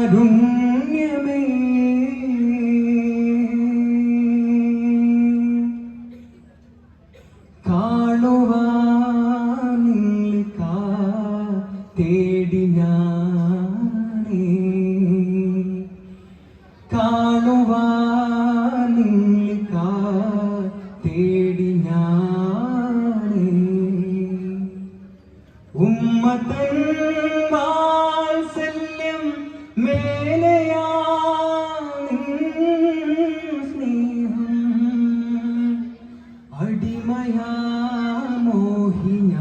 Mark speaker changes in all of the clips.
Speaker 1: കാരുണ്യമേ കാണുവാൻ തേടി ഞാനേ കാണുവാൻ തേടി ഞാനേ ഉമ്മതൻ വാത്സല്യം മേലെയാ സ്നേഹം അടിമയാ മോഹിഞ്ഞ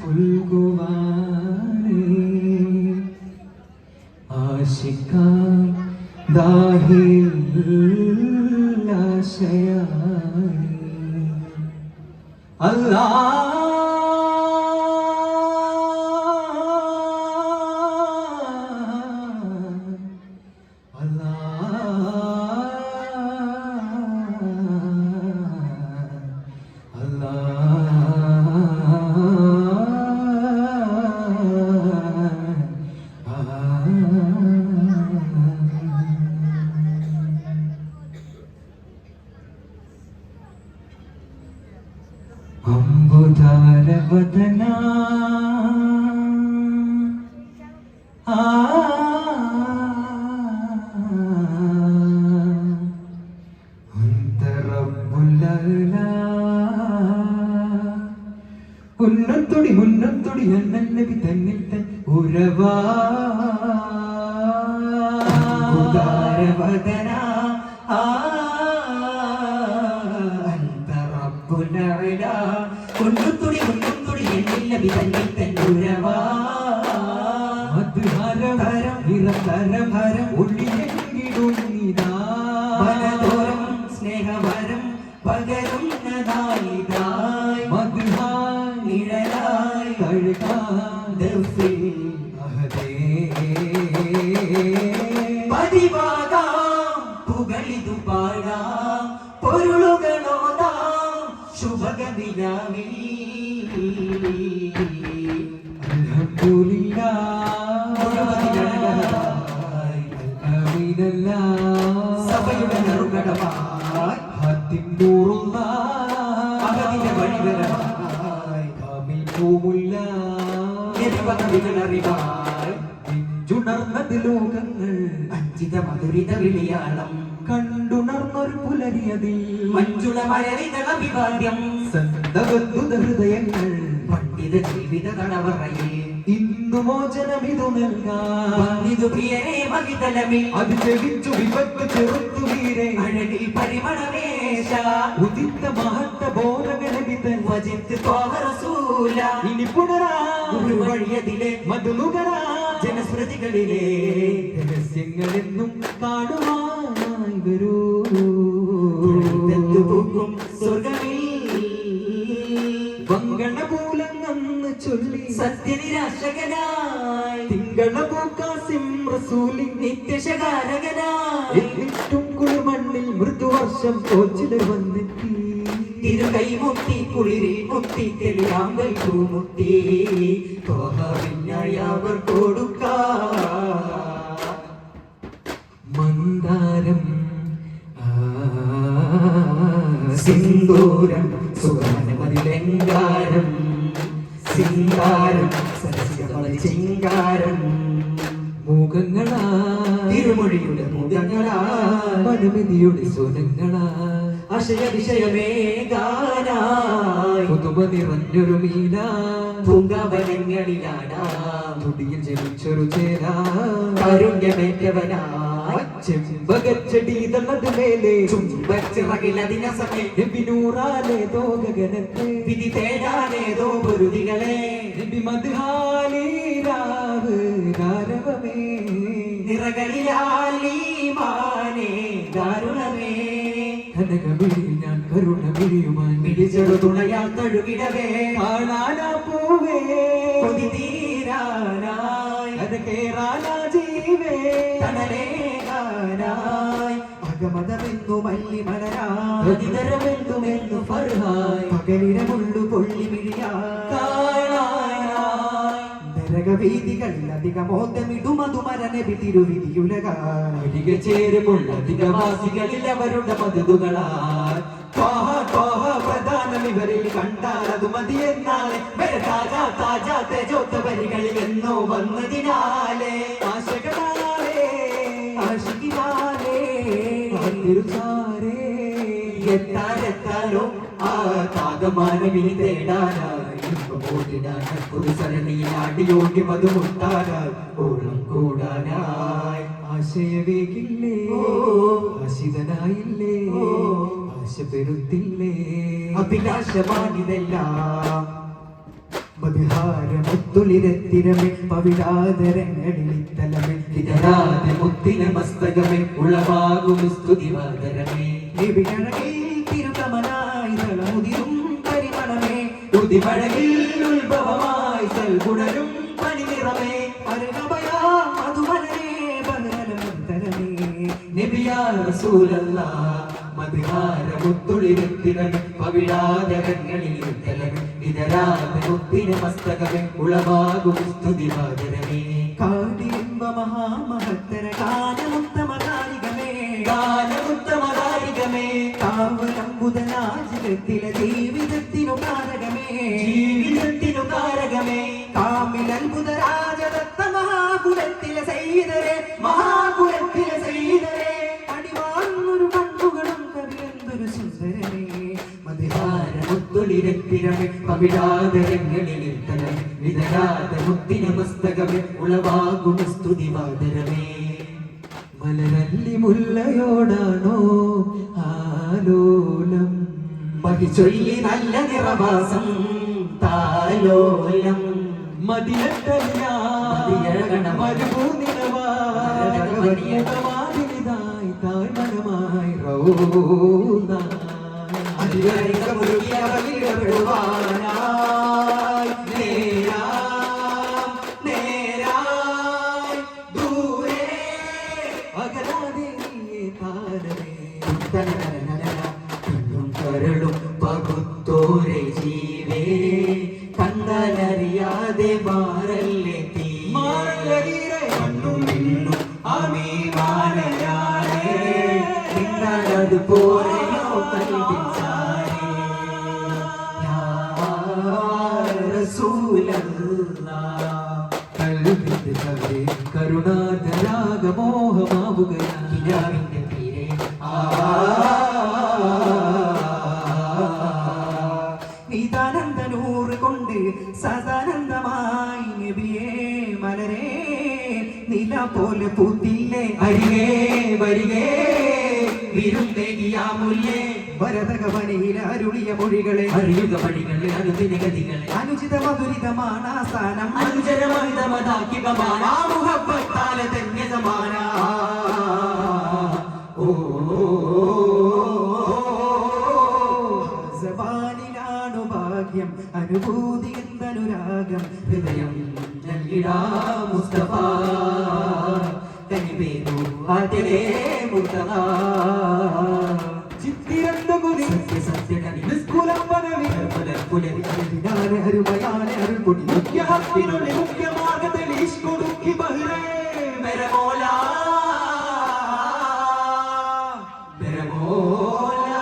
Speaker 1: പുൽകുവാനേ ആശിക്കാൻ ദാഹിലാശയായി അല്ലാ അംബുധാരവദന ഉന്നത്തൊടി മുന്നത്തൊടി നബി തന്നിൽ തൻ ഉറവാ അംബുധാരവദന
Speaker 2: കൊണ്ടുത്തുടി കൊണ്ടുത്തുടി എന്നില്ല വിതന്നിൽ തന്നൂരവാ
Speaker 1: മധുഹരം നിരന്തരം ഒളിയെങ്കിടുന്നിതാ
Speaker 2: മനോരം സ്നേഹവരം പകരുന്നതായിതായി
Speaker 1: മധുഹായി
Speaker 2: നിഴലായി
Speaker 1: കഴുകാതെ
Speaker 2: പതിവാകാം പുകളിതു പാടാം പൊരുളുകളോടാം ശുഭഗതിരാമി സഭയുടെ നെറുകടമായി അകതിന്റെ വഴിവരമായി
Speaker 1: ുണർന്നത് ലോകങ്ങൾ
Speaker 2: അഞ്ചിത മധുരിത വിളിയാളം
Speaker 1: കണ്ടുണർന്നൊരു പുലരിയതിൽ
Speaker 2: മഞ്ജുള മഴവിതള വിവാദ്യം
Speaker 1: സന്തബന്ധുത ഹൃദയങ്ങൾ
Speaker 2: പണ്ഡിത ജീവിത തടവറയിൽ
Speaker 1: ഇന്നു മോചനമിതു നൽകാൻ
Speaker 2: പ്രിയരേ മഹിതലമിൽ
Speaker 1: അത് ജപിച്ചു വിപത്ത് ചെറുത്തു വീരെ
Speaker 2: അഴകിൽ പരിമളവേശ
Speaker 1: ഉദിത്ത മഹത്ത ബോധകരവിതൻ
Speaker 2: വജിത്ത് റസൂല
Speaker 1: ഇനി പുണരാ
Speaker 2: ഒരു വഴിയതിലെ
Speaker 1: മധുനുകരാ
Speaker 2: ജനസ്മൃതികളിലെ
Speaker 1: രഹസ്യങ്ങളെന്നും കാണുവാൻ വരൂ
Speaker 2: പൂക്കും സ്വർഗമേ
Speaker 1: വങ്കണപൂലങ്ങന്ന് ചൊല്ലി
Speaker 2: സത്യനിരാശകനായി
Speaker 1: തിങ്കളപൂക്കാസിം റസൂലി
Speaker 2: നിത്യശകാരകനായി
Speaker 1: എന്നിട്ടും കുളിമണ്ണിൽ മൃദുവർഷം കോച്ചില് വന്നെത്തി
Speaker 2: തിരുകൈമുട്ടി കുളിരിൽ മുട്ടി തെളിയാമ്പൽ പൂമുട്ടി തോഹാവിനായവർ കൊടുക്ക
Speaker 1: മന്ദാരം
Speaker 2: സിന്ദൂരം സുഗമനമതിലങ്കാരം സിംഗാരം സരസ്യമതി ചിങ്കാരം
Speaker 1: മുഖങ്ങളാ
Speaker 2: തിരുമൊഴിയുടെ മുഖങ്ങളാ
Speaker 1: മനമിതിയുടെ സ്വരങ്ങളാ
Speaker 2: അശയ വിഷയമേ ഗാനായി
Speaker 1: പുതുമ നിറഞ്ഞൊരു മീന
Speaker 2: പൂങ്കാവനങ്ങളിലാടാ
Speaker 1: തുടിയിൽ ജനിച്ചൊരു ചേരാ
Speaker 2: കാരുണ്യമേറ്റവനായി
Speaker 1: ചെമ്പകച്ചെടി തന്നത് മേലെ
Speaker 2: ചുംബച്ചിറകിലതിനസമേ
Speaker 1: നബിനൂറാലേതോ ഗഗനത്തെ
Speaker 2: വിധി തേടാനേതോ പൊരുതികളെ
Speaker 1: നബി മദ്ഹാലീരാവ് ഗാരവമേ
Speaker 2: നിറകളിലാലീമാനേ ദാരുണമേ
Speaker 1: കനകമിഴി ഞാൻ കരുണ മിഴിയുമായി
Speaker 2: പിടിച്ചെടു തുണയാൽ തഴുകിടവേ
Speaker 1: കാണാനാ പൂവേ
Speaker 2: കൊതി തീരാനായി
Speaker 1: അത് കേറാനാ ജീവേ
Speaker 2: തണലേകാനായി
Speaker 3: അകമതമെന്നു മല്ലി മലരാ
Speaker 1: പ്രതിതരമെന്നുമെന്നു ഫർഹായ്
Speaker 3: പകലിരമുള്ളു പൊള്ളി മിഴിയാ നരകവീതികളിൽ അധികമോദമിടുമതുമരനബി തിരുവിധിയുലകായി
Speaker 1: അധിക ചേരുമുള്ള അധികവാസികളിൽ അവരുടെ മധുകളാൽ പ്രധാനം ഇവരിൽ കണ്ടാലതു മതിയെന്നാളെ താജാ താജാ തേജോത്ത വരികളിൽ എന്നോ വന്നതിനാലേ ആശകളാലേ
Speaker 3: ആശികിനാലേ
Speaker 1: തിരുസാരേ എത്താലെത്താലോ ആ താകമാനവിനി തേടാനായി പുതുസരണിയിലാടിയോടി മധുമുട്ടാനായി ഓളം കൂടാനായി ആശയവേകില്ലേ ആശിതനായില്ലേ ആശ പെരുത്തില്ലേ
Speaker 3: അഭിലാഷമാണിതെല്ലാം മധുഹാരമുത്തുളിരത്തിരമേ പവിഴാതരങ്ങളിത്തലമേ
Speaker 1: ഇതരാതെ മുത്തിന മസ്തകമേ ഉളവാകും സ്തുതിവാദരമേ
Speaker 3: നിബിഴകിൽ തിരുകമനായി തളമുതിരും പരിമളമേ
Speaker 1: ഉദിമഴകിൽ ഉത്ഭവമായി സൽഗുണരും പനിനിറമേ
Speaker 3: അരുകഭയാ മധുമലരേ ബഹരമന്തരമേ
Speaker 1: നബിയാ റസൂലല്ലാഹ് മദ്ഹാര മുത്തുളിരത്തിരമേ പവിഴാതരങ്ങളിൽ തലമേ ഇതരാതെ മുത്തിന മസ്തകമേ ഉളവാകും സ്തുതിവാദരമേ
Speaker 3: കാടിലിംബ മഹാമഹത്തര ഗാനമുത്തമകാരികമേ
Speaker 1: ഗാനമുത്തമകാരികമേ
Speaker 3: കാവലംബുദനാജികത്തിലെ ജീവിതത്തിനു കാരകമേ
Speaker 1: ജീവിതത്തിനു കാരകമേ
Speaker 3: കാമിലത്ഭുത രാജദത്ത മഹാകുലത്തിലെ സൈതരെ
Speaker 1: മഹാകുലത്തിലെ സൈതരേ
Speaker 3: അടിവാങ്ങൊരു കണ്ണുകളും കവിയെന്തൊരു സുന്ദരമേ മതിഹാര
Speaker 1: മുത്തുളിരത്തിരമേ പവിഴാതരങ്ങളിൽ തലമേ വിതരാത മുത്തിന മസ്തകമേ ഉളവാകും സ്തുതിവാദരമേ മലരല്ലി മുല്ലയോടാണോ ആലോലം
Speaker 2: മതിചൊല്ലി നല്ല നിറവാസം താലോലം
Speaker 1: മതിയഴകണ മരുഭൂനിലവായി താഴ്മനമായി റൗദ
Speaker 2: അതിരടിക്കപ്പെടുവാനായി നേരാം നേരായി ദൂരെ
Speaker 1: അകലാതെ താരമേ
Speaker 2: പിന്നും കരളും പകുത്തോരെ ജീവേ കണ്ടാലറിയാതെ മാറല്ലേ തീ മണ്ണും മിന്നും അമീമാനയാളേ നിന്നതു പോലെയോ കൽപ്പിച്ചാരേ യാ റസൂലല്ലാഹ്
Speaker 1: കരുണാതരാഗമോഹമാവുകയാണ്
Speaker 2: കിനാവിന്റെ തീരെ
Speaker 3: നീതാനന്ദനൂറ് കൊണ്ട് സദാനന്ദമായി നബിയേ മലരേ നില പോലെ പൂത്തില്ലേ
Speaker 2: അരികേ വരികേ വിരുന്നേകിയാമുല്ലേ
Speaker 3: ഭരതകവനയിൽ അരുളിയ മൊഴികളെ
Speaker 2: അറിയുക വഴികളെ അനുദിനഗതികളെ
Speaker 3: അനുചിത മധുരിതമാണ് ആസ്ഥാനം
Speaker 2: അനുചരമഹിതമതാക്കികമാണ് ആ മുഹബത്താലെ തന്നെ സമാന ഓ
Speaker 3: സവാനിലാണു ഭാഗ്യം അനുഭൂതി എന്തനുരാഗം
Speaker 2: ഹൃദയം നൽകിടാ മുസ്തഫ കനിവേദു ആദ്യലേ മുർത്തഖ
Speaker 1: ചിത്തിരണ്ട കുതി
Speaker 2: സത്യ സത്യ കനി
Speaker 1: നിസ്കുലം പനവി
Speaker 2: പുലരി
Speaker 3: അതിനാണ് അരുമയാണ് അരുൾപൊടി
Speaker 1: മുഖ്യ ഹക്കിനുള്ളിൽ മുഖ്യമാർഗത്തിൽ ഇഷ്കുടുക്കി ബഹ്റേ
Speaker 2: मेरे मौला मेरे मौला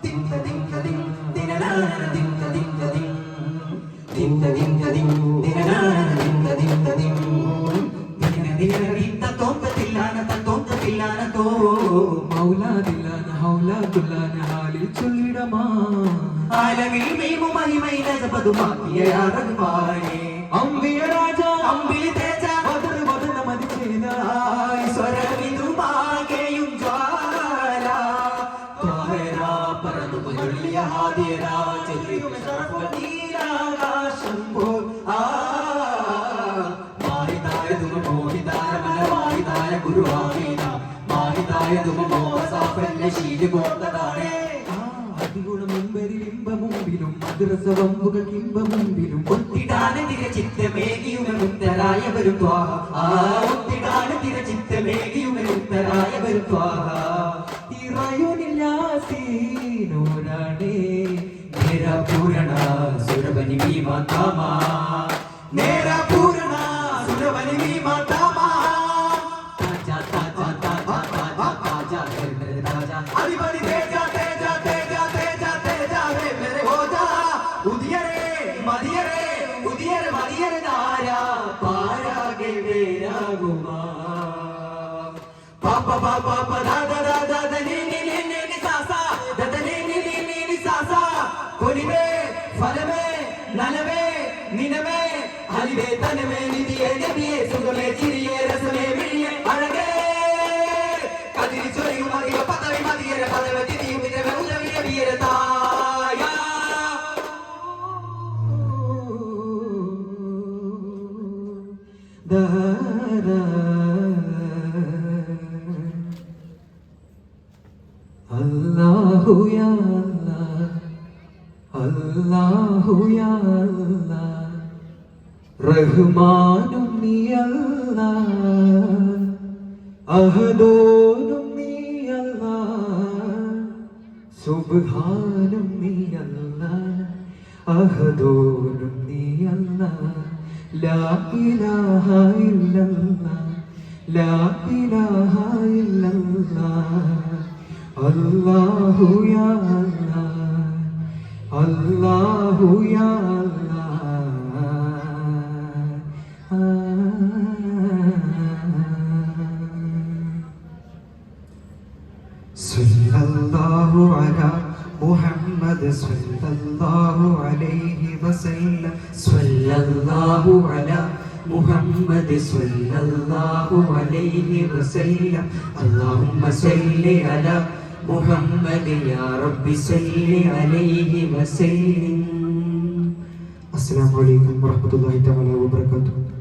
Speaker 2: दिंग दिंग दिंग दिनना दिंग दिंग दिंग दिंग दिंग दिंग दिनना दिंग दिंग दिंग दिंग दिंग दिंग तोंततिल्लाന तो
Speaker 1: മൗലാദില്ലാന ഹൗലാദുല്ലാന ഹാലിൽ ചൊല്ലിടമാ
Speaker 2: ആലമിൽ മീമു മഹിമൈ നസബതുമാക്കിയ യാ റഹ്മാനേ
Speaker 1: അംബിയ രാജ
Speaker 2: അമ്പിളി തേജ
Speaker 1: വദന വദന മതിച്ചേന
Speaker 2: സ്വരവിതുമാകെയും ജ്വാല ത്വാഹര പരതുപൊഴിയ ഹാദിയര ചെല്ലിയും നീലാകാശം പോൽ മാറിതായതും മോഹിതായ മനവാഹിതായ ഗുരുവാമീന മാറിതായതും മോഹസാഫല്ല ശീലി പോന്നതാണേ
Speaker 1: അതിഗുണം മുമ്പരിൽ ഇമ്പമുമ്പിലും മദ്രസ വമ്പുകൾ ഇമ്പമുമ്പിലും
Speaker 2: ഒത്തിടാനെതിരെ ചിത്തമേകിയുമെത്തരാ ഉത്തരായവരും ത്വാഹ ആ ഒത്തിടാണ് തിരചിത്തമേകിയുമൻ ഉത്തരായവരും ത്വാഹ
Speaker 1: ഇറയുനില്ലാസീനോരാണേ
Speaker 2: നേരാ പൂരണ സുരവനി ഭീമാതാമ നേരാ പൂരണ സുരവനി ഭീമാതാമ താജാ താജാ താജാ താജാ താജാ മേരെ താജാ അരിബരി തേജാ തേജാ തേജാ തേജാ തേജാ ഹേ മേരെ ഹോജാ ഉദിയരേ മദിയരേ ഉദിയരേ മദിയരേ നാരാ പാരാഗേ വേരാഗുമാ പാപ പാപ പാപ ദാദാ ദാദാ ദനി നി നി നി നി സാസാ ദദനി നി നി നി നി സാസാ കൊലിവേ ഫലമേ നനവേ നിനവേ അലിവേ തനവേ നിധിയേ നബിയേ സുഖമേ ചിരിയേ രസമേ വിഴിയേ അഴകേ കതിരി ചൊരിയും മതിയ പദവി മതിയര പദവ തിരിയും നിരവേ ഉദവി നബിയര തായ
Speaker 1: അല്ലാഹു യാ അല്ലാഹ് അല്ലാഹു യാ അല്ലാഹ് റഹ്മാനും നീ അല്ലാഹ് അഹദോനും നീ അല്ലാഹ് സുബ്ഹാനും നീ അല്ലാഹ് അഹദോനും നീ അല്ലാഹ് ലാ ഇലാഹ ഇല്ലല്ലാഹ് ലാ ഇലാഹ ഇല്ലല്ലാഹ് അല്ലാഹു യാ അല്ലാഹ് അല്ലാഹു യാ
Speaker 3: സല്ലല്ലാഹു അലാ മുഹമ്മദ് സല്ലല്ലാഹു അലൈഹി വസല്ലം
Speaker 2: സല്ലല്ലാഹു അലാ മുഹമ്മദ് സല്ലല്ലാഹു അലൈഹി വസല്ലം അല്ലാഹുമ്മ സല്ലി അലാ മുഹമ്മദ് യാ റബ്ബി സല്ലി അലൈഹി വസല്ലം
Speaker 3: അസ്സലാമു അലൈക്കും വറഹ്മത്തുള്ളാഹി തആല വബറകാതുഹു